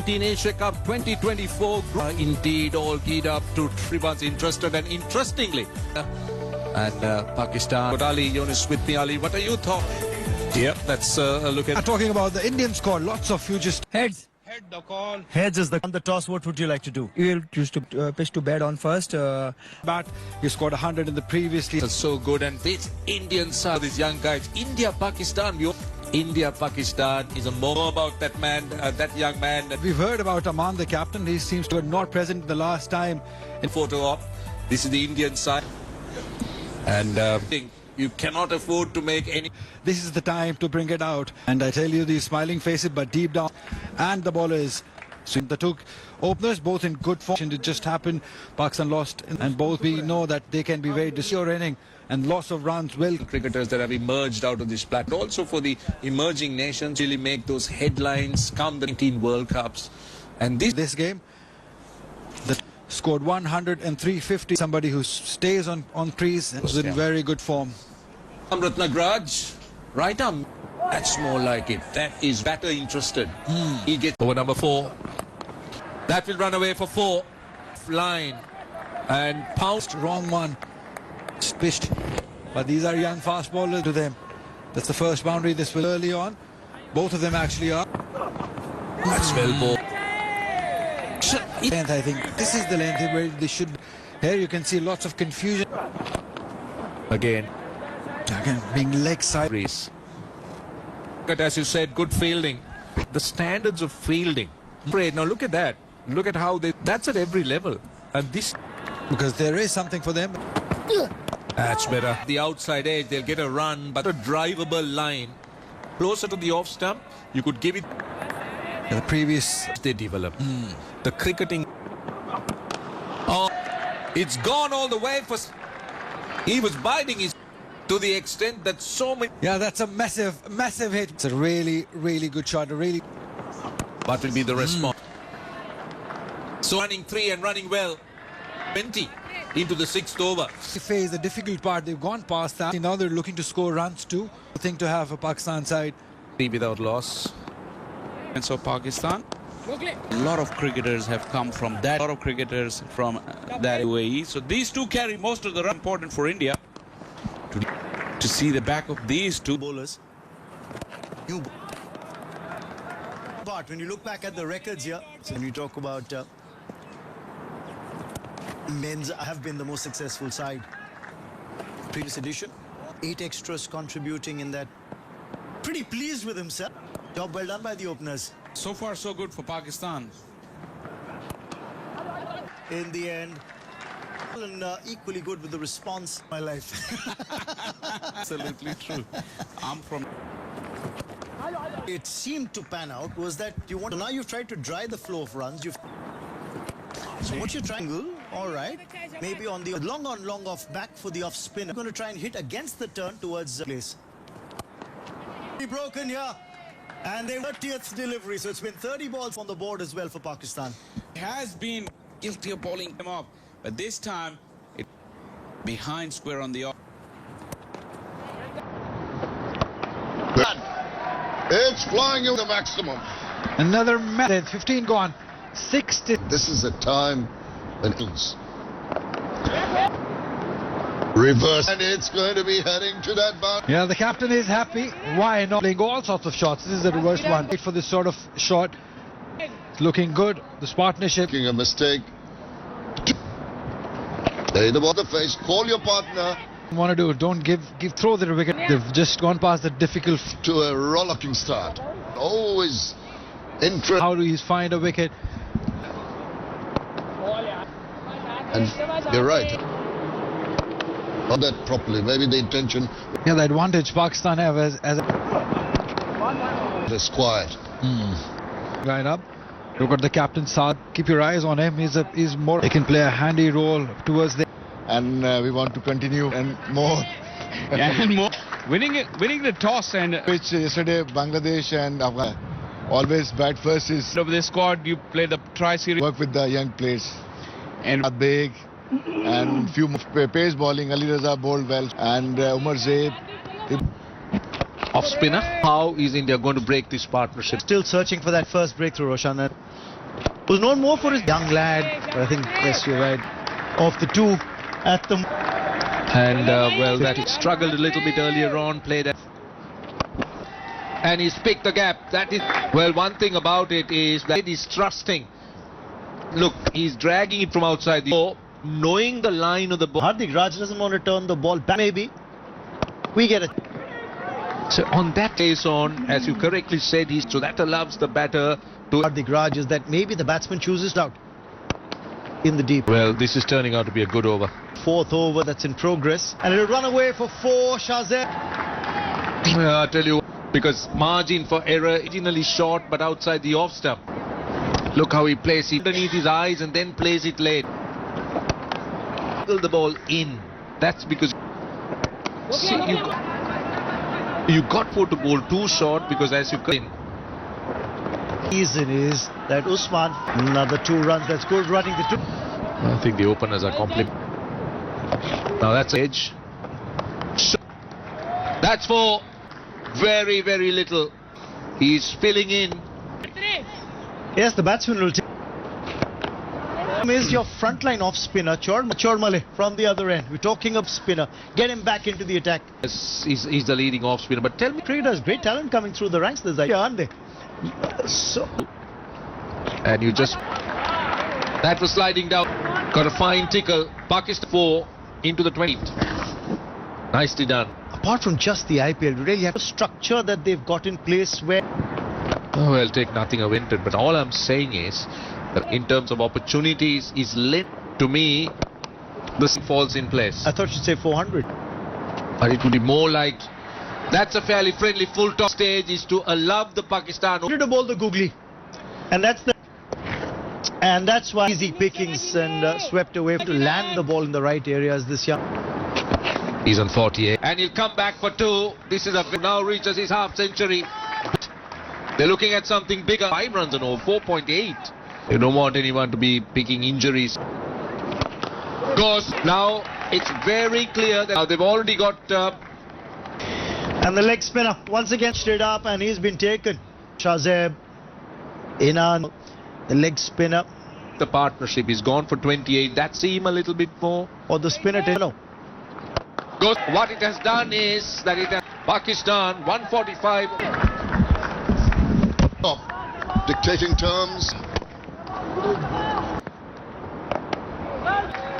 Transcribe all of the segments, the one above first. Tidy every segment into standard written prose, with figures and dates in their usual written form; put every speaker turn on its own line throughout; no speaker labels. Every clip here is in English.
U19 Asia Cup 2024 indeed all keyed up to everyone's interested and interestingly Pakistan. But Ali, Yunus with me. Ali, what are your thoughts? Yep, let's look at
talking about the Indian squad. Lots of futures.
Heads.
Head the call.
Heads is
On the toss, what would you like to do?
you will choose to pitch to bat on first.
Bat, you scored 100 in the previously.
That's so good. And this Indian side, these young guys, India-Pakistan. India-Pakistan is a more about that man, that young man.
We've heard about Aman, the captain. He seems to have not present the last time.
In photo op, this is the Indian side. And you cannot afford to make any.
This is the time to bring it out. And I tell you, these smiling faces, but deep down. And the bowlers. So they took openers, both in good form. It just happened. Pakistan lost. And both we know that they can be very disorienting. And loss of runs will.
Cricketers that have emerged out of this platform. Also for the emerging nations, really make those headlines come the 19 World Cups. And
This game, that scored 100 and 350. Somebody who stays on crease and is in very good form.
Ratnagraj, right arm. That's more like it. That is better interested. He gets over number 4. That will run away for 4. Line. And pounced.
Wrong one. Pitched. But these are young fast bowlers to them. That's the first boundary. This will early on. Both of them actually are.
That's well ball.
Length, I think this is the length where they should. Here you can see lots of confusion.
Again,
being leg side.
But as you said, good fielding. The standards of fielding. Great. Now look at that. Look at how that's at every level. And this.
Because there is something for them.
That's better. The outside edge, they'll get a run, but a drivable line. Closer to the off stump, you could give it.
The previous.
They develop. The cricketing. Oh, it's gone all the way for. He was biting his. To the extent that so many.
Yeah, that's a massive hit. It's a really good shot.
What will be the response? So running 3 and running well. 20 into the 6th over.
They face the difficult part. They've gone past that. Now they're looking to score runs too. The thing to have a Pakistan side.
3 without loss.
And so Pakistan. A lot of cricketers have come from that. A lot of cricketers from that UAE. So these two carry most of the run. Important for India to see the back of these two bowlers.
But when you look back at the records here, so when you talk about men's have been the most successful side. Previous edition, 8 extras contributing in that. Pretty pleased with himself. Job well done by the openers.
So far, so good for Pakistan.
In the end, and equally good with the response. My life.
Absolutely true. I'm from.
It seemed to pan out was that you want. Now you've tried to dry the flow of runs. So what you're trying, all right, maybe on the long on, long off, back for the off spin. I'm going to try and hit against the turn towards the place. Broken here, and they 30th delivery. So it's been 30 balls on the board as well for Pakistan.
Has been guilty of bowling him up, but this time it behind square on the off.
It's flying in the maximum.
Another 15 gone. 60.
This is a time when it's reverse, and it's going to be heading to that boundary.
Yeah, the captain is happy. Why not? Playing all sorts of shots. This is the reverse one. Wait for this sort of shot. It's looking good. This partnership.
Making a mistake. Lay the ball to the face. Call your partner.
Want to do? Don't throw the wicket. They've just gone past the difficult.
To a rollicking start. Always interest.
How do you find a wicket?
And you're right. Not that properly. Maybe the intention.
Yeah, the advantage Pakistan have as
is quiet.
Line up. Look at the captain Saad. Keep your eyes on him. He's more. He can play a handy role towards the.
And we want to continue and more.
And more. Winning the toss and
Which yesterday Bangladesh and Afghanistan always bat first is.
of the squad you play the tri-series
Work with the young players.
and
Big and few pace bowling. Ali Raza bowled well and Umar Zaid.
off spinner. How is India going to break this partnership?
Still searching for that first breakthrough, Roshan. Was known more for his young lad, but I think, yes, you're right. Of the two at the...
And well, that he struggled a little bit earlier on, played at... And he's picked the gap. That is... Well, one thing about it is that he's trusting. Look, he's dragging it from outside the ball, knowing the line of the ball.
Hardik Raj doesn't want to turn the ball back. Maybe. We get it.
So on that case on, as you correctly said, so that allows the batter to...
Hardik Raj is that maybe the batsman chooses out in the deep.
Well, this is turning out to be a good over.
Fourth over that's in progress. And it'll run away for 4, Shahzeb.
I tell you, because margin for error originally short but outside the off stump. Look how he plays it underneath his eyes and then plays it late. The ball in. That's because see, you got for the ball too short, because as you come in.
Reason is that Usman, another 2 runs. That's good running the 2.
I think the openers are compliment. Now that's edge. That's for very, very little. He's filling in.
Yes, the batsman will take. Is your frontline off spinner Chormale from the other end. We're talking of spinner. Get him back into the attack.
Yes, he's the leading off spinner. But tell me,
Cricketers, great talent coming through the ranks. There's idea, aren't they? So,
and you just that was sliding down. Got a fine tickle. Pakistan 4 into the 20th. Nicely done.
Apart from just the IPL, you really have a structure that they've got in place where.
Oh, well, take nothing of it. But all I'm saying is that in terms of opportunities, is lit to me. This falls in place.
I thought you'd say 400.
But it would be more like. That's a fairly friendly full toss stage, is to allow the Pakistan
to bowl the googly, and that's why easy pickings and swept away to land the ball in the right areas this year.
He's on 48 and he'll come back for 2. This is now reaches his half century. They're looking at something bigger. 5 runs and over 4.8. You don't want anyone to be picking injuries. Of course, now it's very clear that now they've already got.
And the leg spinner once again straight up, and he's been taken. Shahzeb, Inan, the leg spinner.
The partnership is gone for 28. That seems a little bit more.
Or the spinner, no.
What it has done is that it has Pakistan 145.
Dictating terms.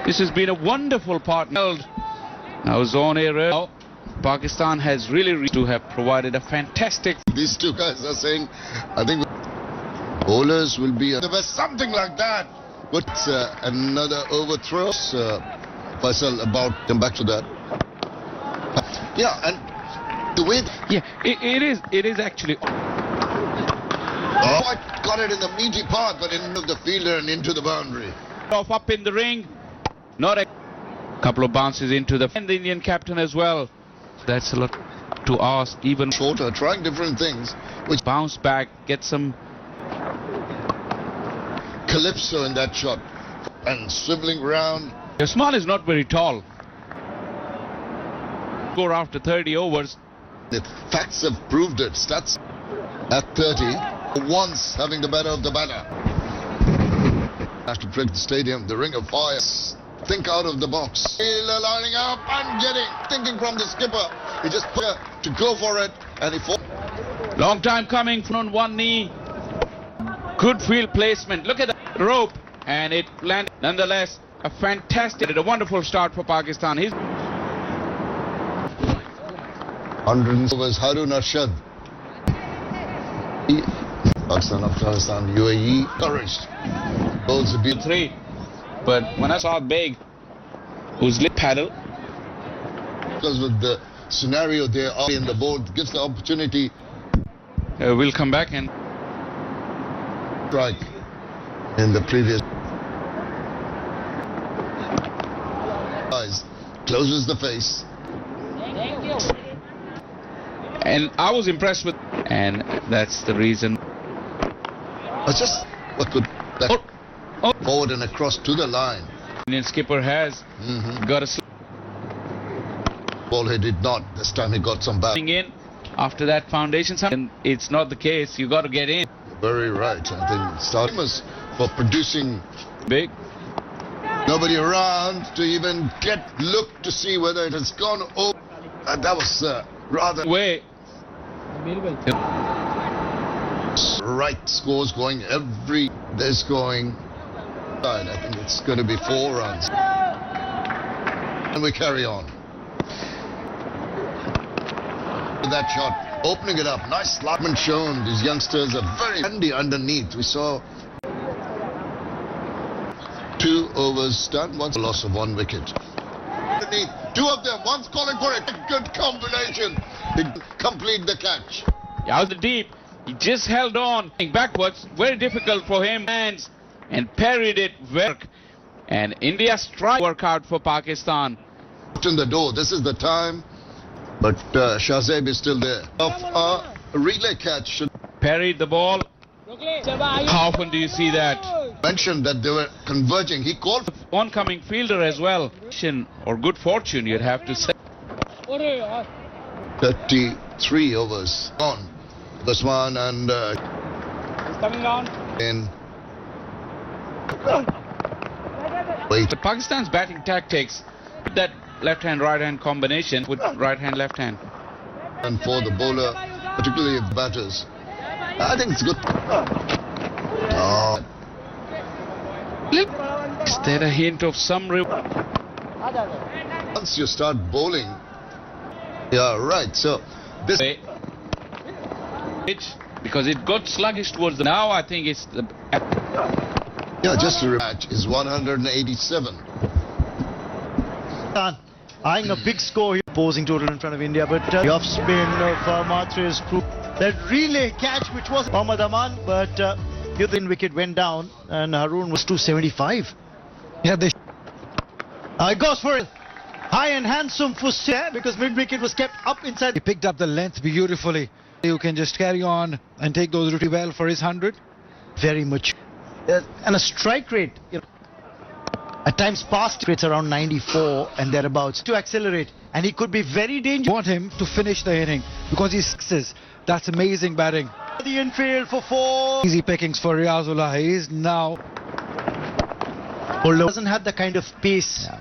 This has been a wonderful partner. Now zone area. Pakistan has really to have provided a fantastic.
These two guys are saying, I think bowlers will be the best, something like that. But another overthrow. Faisal about come back to that. Yeah, and the way.
Yeah, it is actually.
Oh, I got it in the meaty part, but into the fielder and into the boundary.
Up in the ring. Not a couple of bounces into the Indian captain as well. That's a lot to ask. Even
shorter, trying different things. Which
bounce back, get some
calypso in that shot, and swiveling round.
Usman is not very tall. Score after 30 overs.
The facts have proved it. Stats at 30, once having the better of the batter. Has to break the stadium, the ring of fire. Think out of the box. Lining up and thinking from the skipper. He just put to go for it, and he fought.
Long time coming from one knee. Good field placement. Look at the rope, and it landed. Nonetheless, a fantastic, a wonderful start for Pakistan.
100 overs. Harun Arshad. Pakistan, Afghanistan, UAE. Encouraged. Bowls a beat
3. But when I saw Beg, who's lip paddle.
Because with the scenario they are in, the board gives the opportunity.
We'll come back and
strike in the previous. Eyes closes the face.
And I was impressed with, and that's the reason.
It's just what could that forward and across to the line.
Indian skipper has got a
ball. He did not. This time he got some back.
in. after that foundation. And it's not the case. You got to get in.
Very right. I think it's famous for producing
Big.
nobody around to even look to see whether it has gone over. That was rather
Way.
right. Scores going every. This going. I think it's going to be 4 runs. And we carry on. That shot, opening it up. Nice slotman shown. These youngsters are very handy underneath. We saw 2 overs done, one loss of 1 wicket. Underneath, 2 of them, one's calling for it. Good combination. They complete the catch.
Out the deep. He just held on backwards. Very difficult for him. Hands and parried it. And India strike work out for Pakistan.
In the door, this is the time. But Shahzeb is still there. Of a relay catch.
Parried the ball. How often do you see that?
Mentioned that they were converging. He called for
Oncoming fielder as well. Or good fortune, you'd have to say.
33 overs on. Baswan and
coming down.
in. Wait.
But Pakistan's batting tactics, that left-hand, right-hand combination with right-hand, left-hand.
And for the bowler, particularly if batters, I think it's good. Oh.
Is there a hint of some
Once you start bowling, yeah, right. So this
pitch, because it got sluggish towards the now. I think it's the
just a rematch is 187.
Eyeing a big score here, posing total in front of India, but the off spin of Mathre's proved that relay catch, which was Mohammad Aman, but the wicket went down and Haroon was 275.
Yeah, they
Goes for it. High and handsome for because mid wicket was kept up inside.
He picked up the length beautifully. You can just carry on and take those really well for his 100.
Very much. And a strike rate, at times past rates around 94 and thereabouts to accelerate, and he could be very dangerous.
Want him to finish the inning because he sixes. That's amazing batting.
The infield for 4.
Easy pickings for Riazullah. He is now.
Doesn't have the kind of pace. Yeah.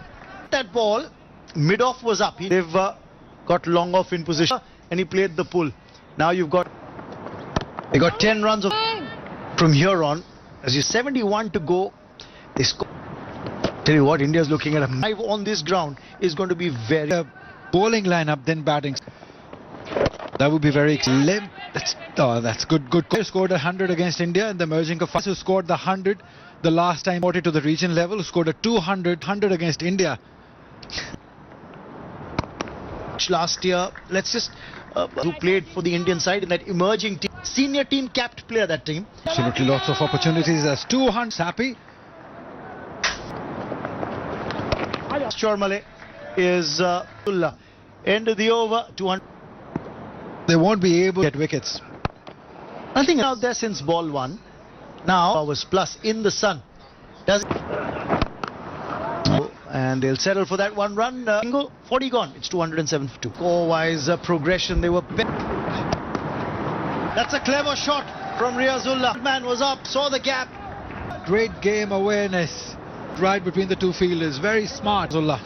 That ball, mid-off was up. They've got long off in position and he played the pull. Now they got 10 runs from here on. As you 71 to go, they score. Tell you what, India's looking at a 5 on this ground is going to be very
bowling lineup, then batting. That would be very excellent. That's good. Good. Scored 100 against India in the merging of who scored the 100 the last time promoted to the region level, who scored a 100 against India
last year. Let's just who played for the Indian side in that emerging team, senior team capped player that team.
Absolutely lots of opportunities as 200 happy.
Chormale is end of the over 200.
They won't be able to get wickets.
Nothing out there since ball 1. Now hours plus in the sun. And they'll settle for that 1 run. 40 gone. It's 207 for 2. Score-wise progression. They were. That's a clever shot from Riazullah. Man was up, saw the gap.
Great game awareness right between the two fielders. Very smart, Riazullah.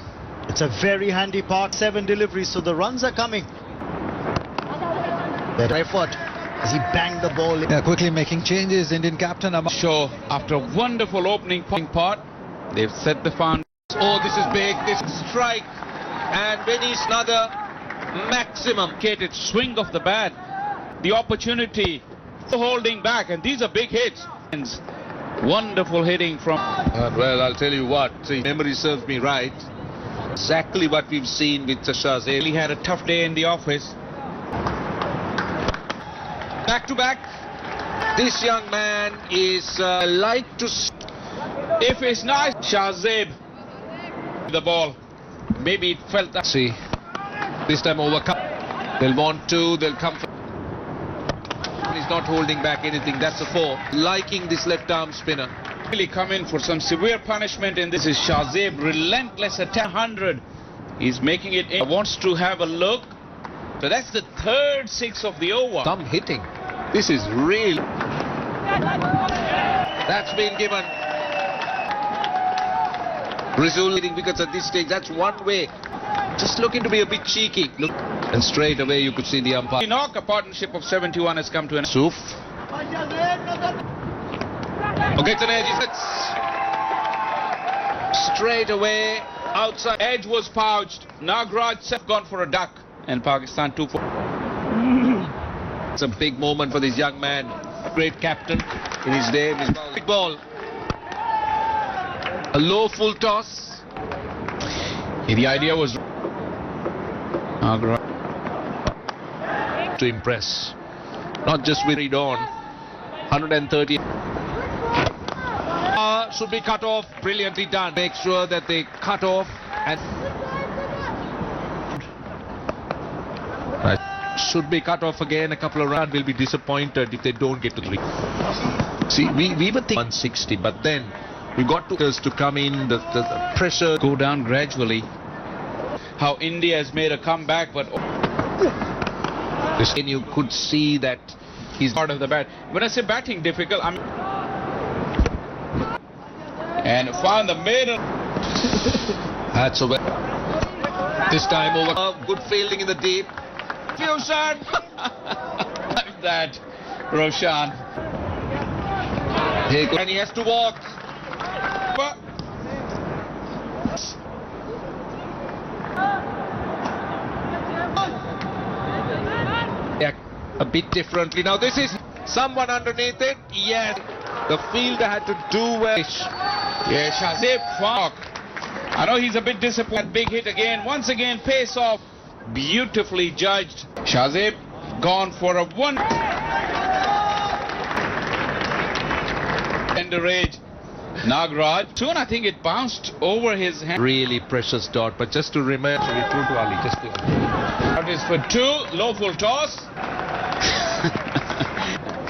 It's a very handy part. 7 deliveries, so the runs are coming. Better effort as he banged the ball.
Quickly making changes. Indian captain
Sure, after a wonderful opening part, they've set the foundation.
Oh, this is big. This is strike. And Benny's another maximum.
Swing of the bat. The opportunity for holding back. And these are big hits. Wonderful hitting from.
Well, I'll tell you what. See, memory serves me right. Exactly what we've seen with Shahzeb.
He had a tough day in the office.
Back to back. This young man is like to.
If it's nice, Shahzeb. The ball. Maybe it felt that.
See, this time overcome. They'll want to. They'll come. He's not holding back anything. That's a 4. Liking this left arm spinner.
Really come in for some severe punishment, and this is Shahzeb relentless at 100. He's making it in. Wants to have a look. So that's the third six of the over.
Some hitting. This is real. That's been given. Rizul hitting wickets at this stage. That's one way. Just looking to be a bit cheeky. Look, and straight away you could see the umpire.
The knock, a partnership of 71 has come to an
Suf. Okay, it's an edge. Straight away outside.
edge was pouched. Nagraj have gone for a duck. And Pakistan 2 for.
It's a big moment for this young man. Great captain in his day. Big ball. A low full toss.
The idea was Nagraj
to impress. Not just with read on. 130. Should be cut off. Brilliantly done. Make sure that they cut off and should be cut off again. A couple of runs. Will be disappointed if they don't get to 3. See, we were thinking 160, but then we got to come in. The pressure
go down gradually. How India has made a comeback, but
and you could see that he's
part of the bat. When I say batting difficult, I'm and found the middle.
That's over. This time over. Good fielding in the deep.
Fusion. That Roshan.
And he has to walk. Yeah, a bit differently. Now this is someone underneath it. Yes. The fielder had to do well.
Yeah, Shazib Fark. I know he's a bit disappointed. Big hit again. Once again, pace off. Beautifully judged. Shazib gone for a one. Tender age. Nagraj. Soon I think it bounced over his hand.
Really precious dot, but just to remember, to Ali, just to.
That is for 2. Low full toss.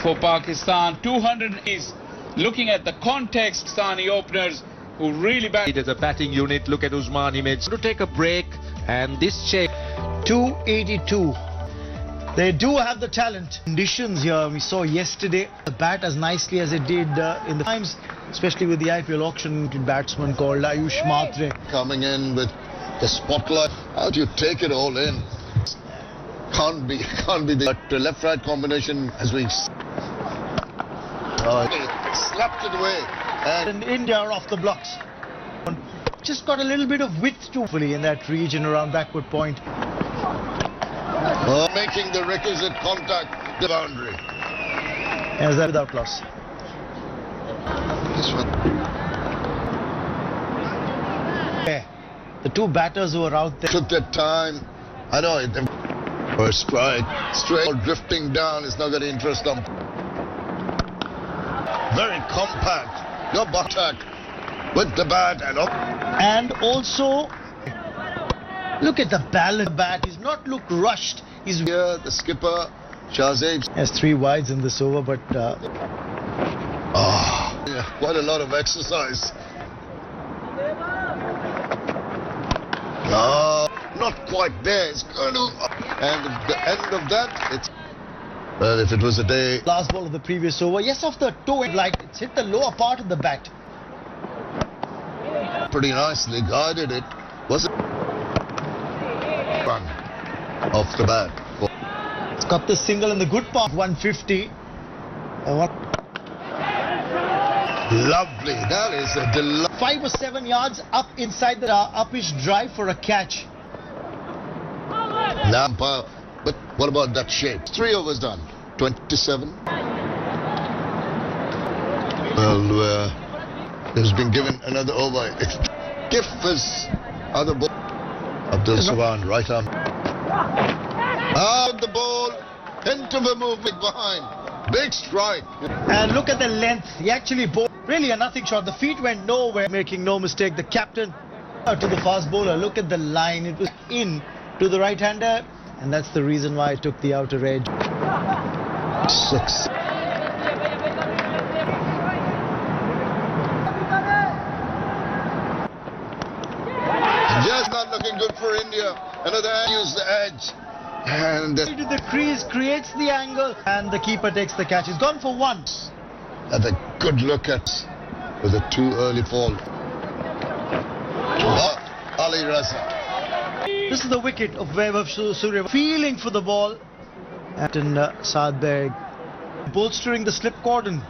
For Pakistan, 200 is looking at the context. Pakistani openers who really bat.
As a batting unit, look at Usman. He made to take a break, and this check
282. They do have the talent. Conditions here we saw yesterday. The bat as nicely as it did in the times, especially with the IPL auction batsman called Ayush Matre
coming in with the spotlight. How do you take it all in? Can't be the left-right combination as we slapped it away.
and India are off the blocks. Just got a little bit of width to in that region around backward point.
Making the requisite contact, the boundary.
As that without loss.
This one.
Yeah. The two batters who are out there.
Took their time. I know it. First strike, straight drifting down is not going to interest them. Very compact. Your attack with the bat and up.
And also, look at the balance. The bat is not look rushed. He's
here. The skipper, Shazib,
has 3 wides in this over, but
yeah, quite a lot of exercise. No, not quite there. It's going to, and at the end of that, it's. Well, if it was a day.
Last ball of the previous over. Yes, off the toe, like it's hit the lower part of the bat.
Pretty nicely guided it. Was it? Run off the bat.
It's got the single in the good part. 150.
Lovely. That is a delight.
5 or 7 yards up inside the upish drive for a catch.
Lampa. But what about that shape? 3 overs done. 27. Well, there's been given another over. It's Kif is other ball. Abdul Sawan, right arm. Out the ball. Into the movement behind. Big strike.
And look at the length. He actually bowled really a nothing shot. The feet went nowhere. Making no mistake. The captain to the fast bowler. Look at the line. It was in to the right-hander. And that's the reason why I took the outer edge.
6. Just not looking good for India. Another use the edge. And
To the crease, creates the angle, and the keeper takes the catch. He's gone for one.
that's a good look at with a too early fall. Ali Raza.
This is the wicket of Vaibhav Surya, feeling for the ball. Captain Saad Beg bolstering the slip cordon.